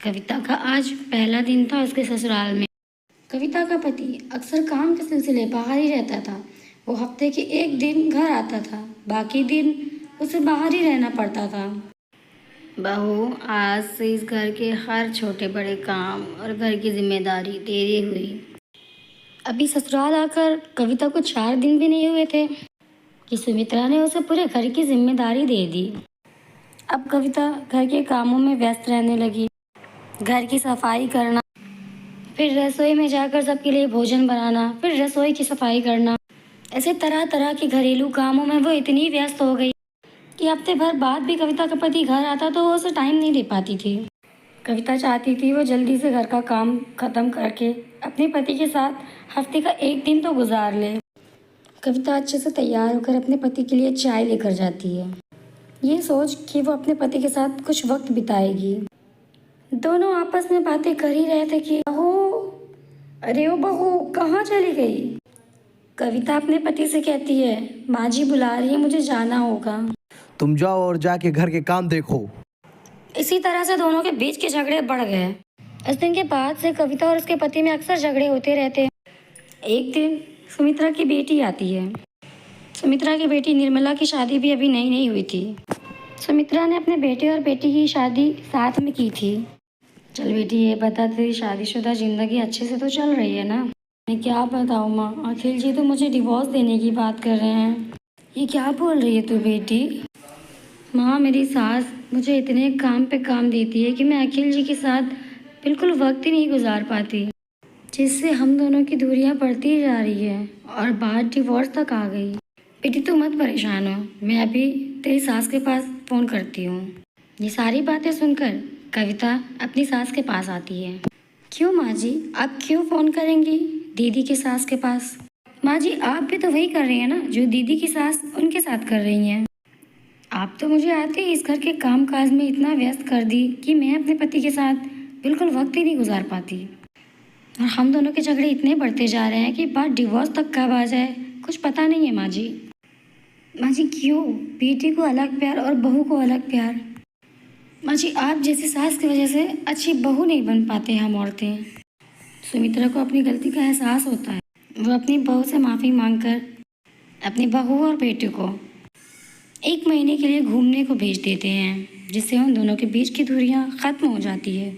कविता का आज पहला दिन था उसके ससुराल में। कविता का पति अक्सर काम के सिलसिले बाहर ही रहता था। वो हफ्ते के एक दिन घर आता था, बाकी दिन उसे बाहर ही रहना पड़ता था। बहू, आज से इस घर के हर छोटे बड़े काम और घर की जिम्मेदारी तेरी हुई। अभी ससुराल आकर कविता को 4 दिन भी नहीं हुए थे कि सुमित्रा ने उसे पूरे घर की जिम्मेदारी दे दी। अब कविता घर के कामों में व्यस्त रहने लगी। घर की सफाई करना, फिर रसोई में जाकर सबके लिए भोजन बनाना, फिर रसोई की सफाई करना, ऐसे तरह तरह के घरेलू कामों में वो इतनी व्यस्त हो गई कि हफ्ते भर बाद भी कविता का पति घर आता तो वो उसे टाइम नहीं दे पाती थी। कविता चाहती थी वो जल्दी से घर का काम खत्म करके अपने पति के साथ हफ्ते का एक दिन तो गुजार ले। कविता अच्छे से तैयार होकर अपने पति के लिए चाय लेकर जाती है, ये सोच कि वो अपने पति के साथ कुछ वक्त बिताएगी। दोनों आपस में बातें कर ही रहे थे कि बहू, अरे ओ बहू, कहाँ चली गई। कविता अपने पति से कहती है, माँ जी बुला रही है, मुझे जाना होगा। तुम जाओ और जाके घर के काम देखो। इसी तरह से दोनों के बीच के झगड़े बढ़ गए। इस दिन के बाद से कविता और उसके पति में अक्सर झगड़े होते रहते। एक दिन सुमित्रा की बेटी आती है। सुमित्रा की बेटी निर्मला की शादी भी अभी नई नहीं हुई थी। सुमित्रा ने अपने बेटे और बेटी की शादी साथ में की थी। चल बेटी, ये बता, तेरी शादीशुदा जिंदगी अच्छे से तो चल रही है ना। मैं क्या बताऊँ माँ, अखिल जी तो मुझे डिवोर्स देने की बात कर रहे हैं। ये क्या बोल रही है तू बेटी। माँ, मेरी सास मुझे इतने काम पे काम देती है कि मैं अखिल जी के साथ बिल्कुल वक्त ही नहीं गुजार पाती, जिससे हम दोनों की दूरियां बढ़ती ही जा रही है और बात डिवोर्स तक आ गई। बेटी तू मत परेशान हो, मैं अभी तेरी सास के पास फ़ोन करती हूँ। ये सारी बातें सुनकर कविता अपनी सास के पास आती है। क्यों माँ जी, आप क्यों फ़ोन करेंगी दीदी की सास के पास। माँ जी, आप भी तो वही कर रही हैं ना जो दीदी की सास उनके साथ कर रही हैं। आप तो मुझे आते ही इस घर के काम काज में इतना व्यस्त कर दी कि मैं अपने पति के साथ बिल्कुल वक्त ही नहीं गुजार पाती, और हम दोनों के झगड़े इतने बढ़ते जा रहे हैं कि बात डिवोर्स तक कब आ जाए कुछ पता नहीं है माँ जी। माँ जी क्यों, बेटी को अलग प्यार और बहू को अलग प्यार। माँ जी, आप जैसी सास की वजह से अच्छी बहू नहीं बन पाते हम औरतें। सुमित्रा को अपनी गलती का एहसास होता है। वो अपनी बहू से माफ़ी मांगकर अपनी बहू और बेटे को 1 महीने के लिए घूमने को भेज देते हैं, जिससे उन दोनों के बीच की दूरियां खत्म हो जाती है।